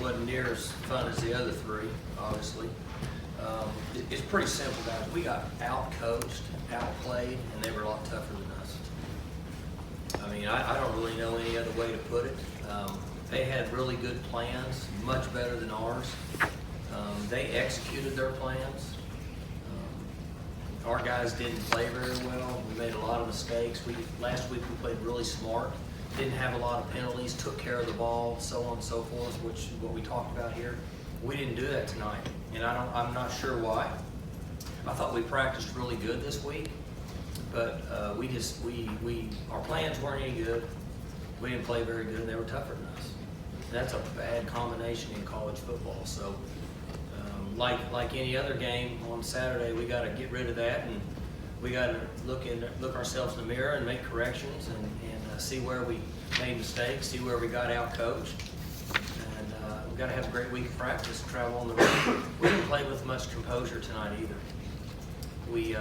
wasn't near as fun as the other three, obviously. It's pretty simple, guys. We got out-coached, outplayed, and they were a lot tougher than us. I mean, I don't really know any other way to put it. They had really good plans, much better than ours. They executed their plans. Our guys didn't play very well. We made a lot of mistakes. Last week we played really smart. Didn't have a lot of penalties, took care of the ball, so on and so forth, which is what we talked about here. We didn't do that tonight, and I'm not sure why. I thought we practiced really good this week, but our plans weren't any good. We didn't play very good, and they were tougher than us. And that's a bad combination in college football. So, like any other game on Saturday, we got to get rid of that, and we got to look ourselves in the mirror and make corrections and see where we made mistakes, see where we got out coached, and we've got to have a great week of practice and travel on the road. We didn't play with much composure tonight either. We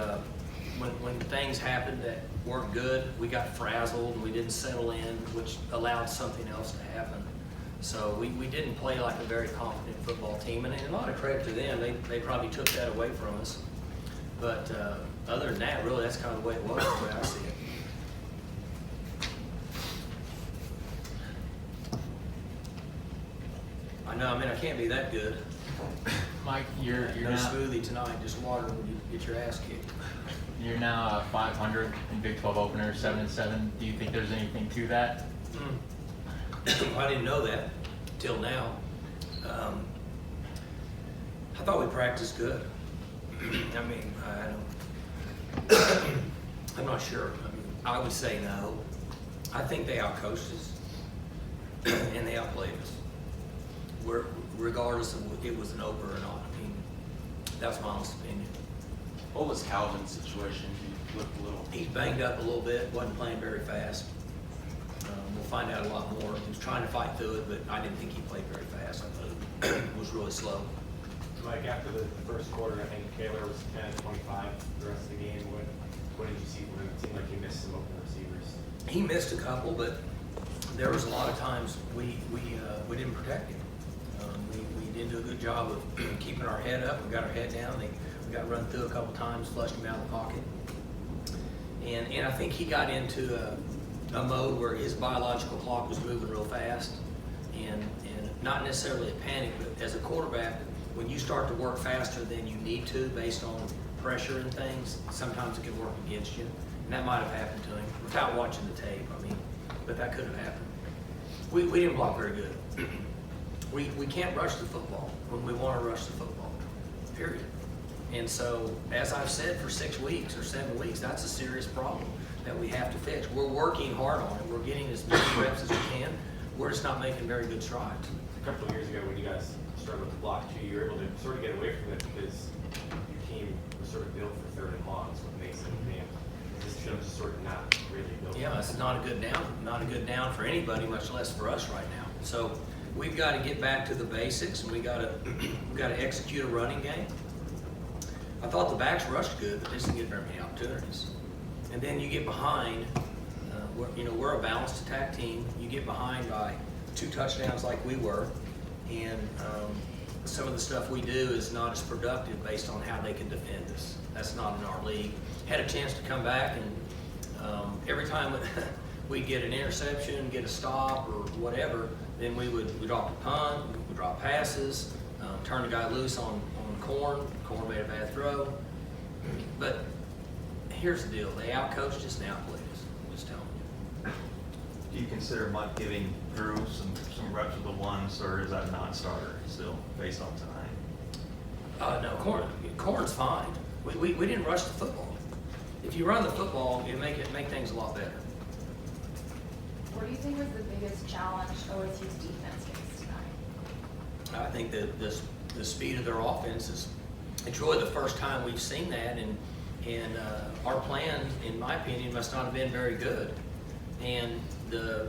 when things happened that weren't good, we got frazzled and we didn't settle in, which allowed something else to happen. So we didn't play like a very confident football team, and a lot of credit to them. They probably took that away from us. But other than that, really, that's kind of the way it was, the way I see it. I know, I can't be that good. Mike, you're no now, smoothie tonight, just water when you get your ass kicked. You're now 500 in Big 12 opener, 7-7. Do you think there's anything to that? I didn't know that till now. I thought we practiced good. I'm not sure. I would say no. I think they outcoached us and they outplayed us. Regardless of it was an opener or not. That's my honest opinion. What was Calvin's situation? He looked a little... He's banged up a little bit, wasn't playing very fast. We'll find out a lot more. He was trying to fight through it, but I didn't think he played very fast. I thought it was really slow. Mike, after the first quarter, I think Kaler was 10 of 25 the rest of the game. What did you see from him? It seemed like he missed some open receivers. He missed a couple, but there was a lot of times we didn't protect him. We didn't do a good job of keeping our head up. We got our head down. We got run through a couple times, flushed him out of the pocket. And I think he got into a mode where his biological clock was moving real fast, and not necessarily a panic, but as a quarterback, when you start to work faster than you need to based on pressure and things, sometimes it can work against you. And that might have happened to him without watching the tape, but that could have happened. We didn't block very good. We can't rush the football when we want to rush the football, period. And so, as I've said for 6 weeks or 7 weeks, that's a serious problem that we have to fix. We're working hard on it. We're getting as many reps as we can. We're just not making very good strides. A couple of years ago when you guys struggled to block too, you were able to sort of get away from it because your team was sort of built for 3rd and long, is what Mason and Van. This team's sort of not really built. Yeah, it's not a good down for anybody, much less for us right now. So we've got to get back to the basics, and we got to execute a running game. I thought the backs rushed good, but they didn't get very many opportunities. And then you get behind. We're a balanced attack team. You get behind by 2 touchdowns like we were, and some of the stuff we do is not as productive based on how they can defend us. That's not in our league. Had a chance to come back, and every time we get an interception, get a stop, or whatever, then we drop a punt, we drop passes, turn the guy loose on Corn. Corn made a bad throw. But here's the deal. They outcoached us and outplayed us. I'm just telling you. Do you consider Mike giving Drew some reps with the ones, or is that a non-starter still based on tonight? No, Corn's fine. We didn't rush the football. If you run the football, it make things a lot better. What do you think was the biggest challenge OSU's defense faced tonight? I think that the speed of their offense it's really the first time we've seen that, and our plan, in my opinion, must not have been very good. And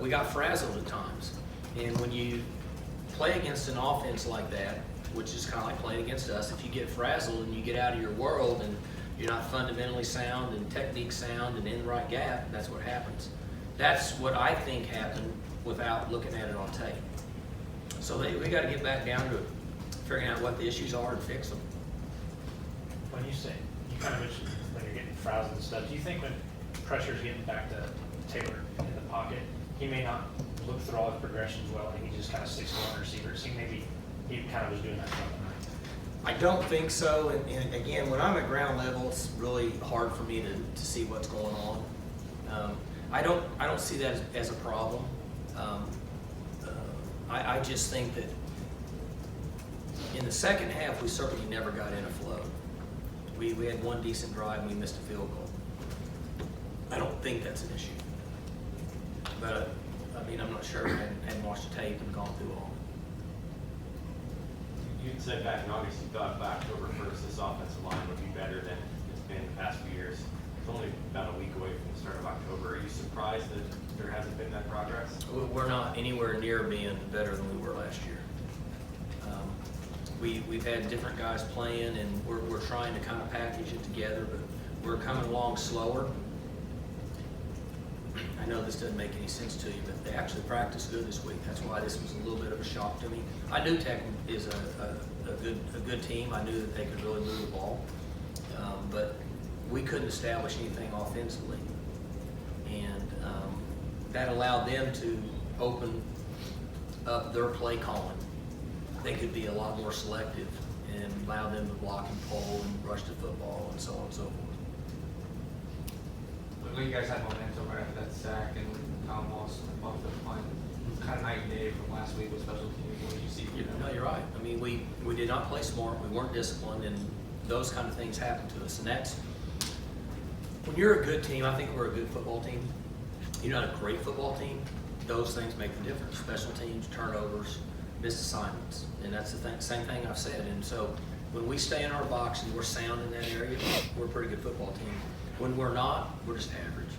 we got frazzled at times. And when you play against an offense like that, which is kind of like playing against us, if you get frazzled and you get out of your world and you're not fundamentally sound and technique sound and in the right gap, that's what happens. That's what I think happened without looking at it on tape. So we got to get back down to figuring out what the issues are and fix them. When you say, you kind of mentioned when you're getting fouls and stuff, do you think when pressure's getting back to Taylor in the pocket, he may not look through all his progressions well, and he just kind of sticks to one receiver? See, maybe he kind of was doing that the other night. I don't think so, and again, when I'm at ground level, it's really hard for me to see what's going on. I don't see that as a problem. I just think that in the second half, we certainly never got in a flow. We had one decent drive and we missed a field goal. I don't think that's an issue. But, I mean, I'm not sure. I hadn't watched the tape and gone through all. You'd said back in August you thought by October 1st this offensive line would be better than it's been the past few years. It's only about a week away from the start of October. Are you surprised that there hasn't been that progress? We're not anywhere near being better than we were last year. We've had different guys playing, and we're trying to kind of package it together, but we're coming along slower. I know this doesn't make any sense to you, but they actually practiced good this week. That's why this was a little bit of a shock to me. I knew Tech is a good team. I knew that they could really move the ball, but we couldn't establish anything offensively, and that allowed them to open up their play calling. They could be a lot more selective and allow them to block and pull and rush the football and so on and so forth. When you guys had momentum right after that sack and Tom Moss bumped the line, kind of night and day from last week with special teams. What did you see? No, you're right. I mean, we did not play smart. We weren't disciplined, and those kind of things happen to us. And that's when you're a good team. I think we're a good football team. You're not a great football team. Those things make the difference. Special teams, turnovers, missed assignments, and that's the same thing I've said. And so when we stay in our box and we're sound in that area, we're a pretty good football team. When we're not, we're just average.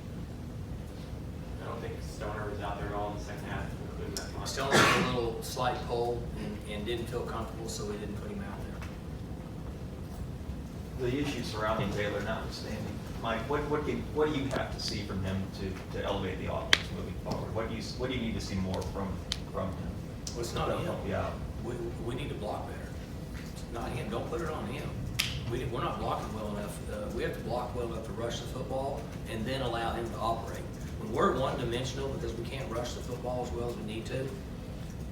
I don't think Stoner was out there at all in the second half, including that much. Still had a little slight pull and didn't feel comfortable, so we didn't put him out there. The issues surrounding Taylor notwithstanding, Mike, what do you have to see from him to elevate the offense moving forward? What do you need to see more from him? Well, it's not him. Yeah. We need to block better. It's not him. Don't put it on him. We're not blocking well enough. We have to block well enough to rush the football and then allow him to operate. When we're one-dimensional because we can't rush the football as well as we need to,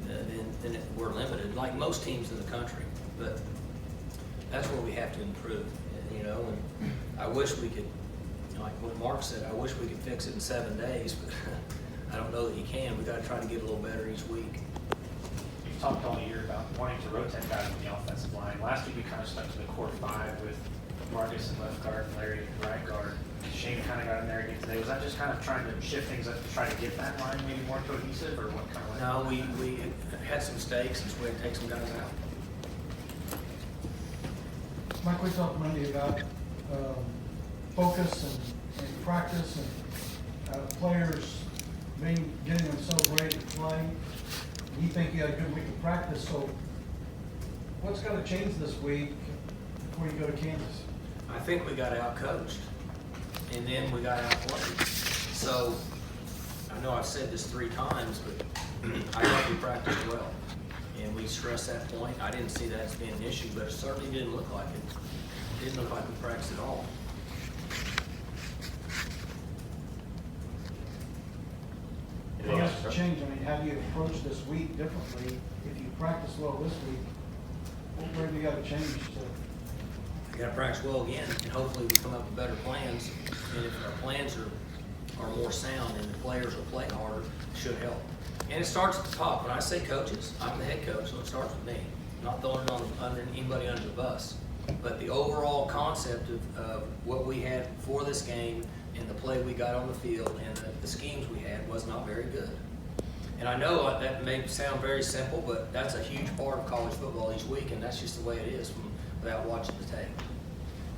then we're limited, like most teams in the country. But that's where we have to improve, you know. And I wish we could, like what Mark said, I wish we could fix it in 7 days, but I don't know that you can. We got to try to get a little better each week. You've talked all year about wanting to rotate guys on the offensive line. Last week you kind of stuck to the core five with Marcus in left guard and Larry in right guard. Shane kind of got in there again today. Was that just kind of trying to shift things up to try to get that line maybe more cohesive, or what kind of? No, we had some mistakes, and so we had to take some guys out. Mike, we talked Monday about focus and practice and players getting themselves ready to play. You think you had a good week of practice, so what's got to change this week before you go to Kansas? I think we got out-coached, and then we got outplayed. So, I know I've said this 3 times, but I thought we practiced well. And we stressed that point. I didn't see that as being an issue, but it certainly didn't look like it. It didn't look like we practiced at all. What has to change? I mean, how do you approach this week differently? If you practice well this week, where do you got to change to? We got to practice well again, and hopefully we come up with better plans. And if our plans are more sound and the players will play harder, it should help. And it starts at the top. When I say coaches, I'm the head coach, so it starts with me. Not throwing it on anybody under the bus. But the overall concept of what we had for this game and the play we got on the field and the schemes we had was not very good. And I know that may sound very simple, but that's a huge part of college football each week, and that's just the way it is without watching the tape.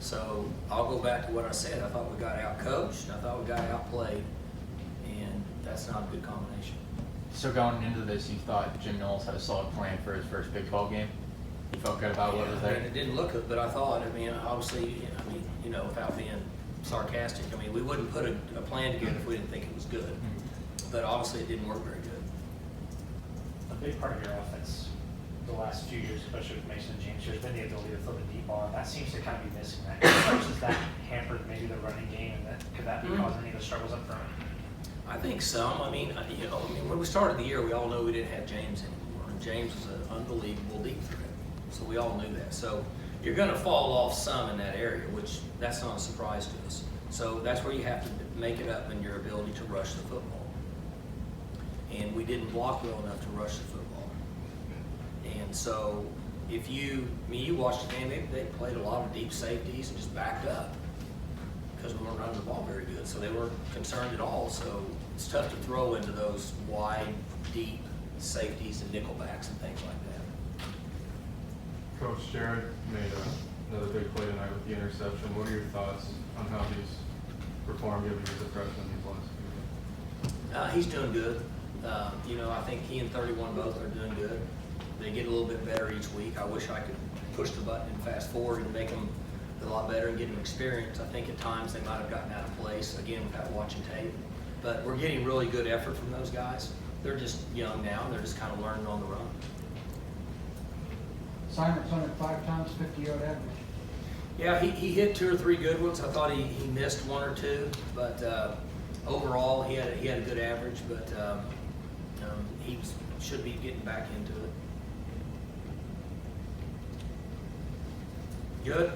So I'll go back to what I said. I thought we got out-coached, I thought we got outplayed, and that's not a good combination. So going into this, you thought Jim Knowles had a solid plan for his first Big 12 game? You felt good about what was there? I mean, it didn't look good, but I thought, obviously, without being sarcastic, we wouldn't put a plan together if we didn't think it was good. But obviously it didn't work very good. A big part of your offense the last few years, especially with Mason and James, has been the ability to throw the deep ball, and that seems to kind of be missing that. Has that hampered maybe the running game, and could that be causing any of the struggles up front? I think some. I mean, when we started the year, we all knew we didn't have James anymore. And James was an unbelievable deep threat. So we all knew that. So you're going to fall off some in that area, which that's not a surprise to us. So that's where you have to make it up in your ability to rush the football. And we didn't block well enough to rush the football. And so if you watched the game, they played a lot of deep safeties and just backed up because we weren't running the ball very good. So they weren't concerned at all. So it's tough to throw into those wide, deep safeties and nickelbacks and things like that. Coach Jared made another big play tonight with the interception. What are your thoughts on how he's performed given he's a freshman these last few games? He's doing good. I think he and 31 both are doing good. They get a little bit better each week. I wish I could push the button and fast forward and make them a lot better and get them experience. I think at times they might have gotten out of place, again, without watching tape. But we're getting really good effort from those guys. They're just young now, and they're just kind of learning on the run. Simon's 105 times, 50-yard average. Yeah, he hit 2 or 3 good ones. I thought he missed 1 or 2, but overall he had a good average. But he should be getting back into it. Good.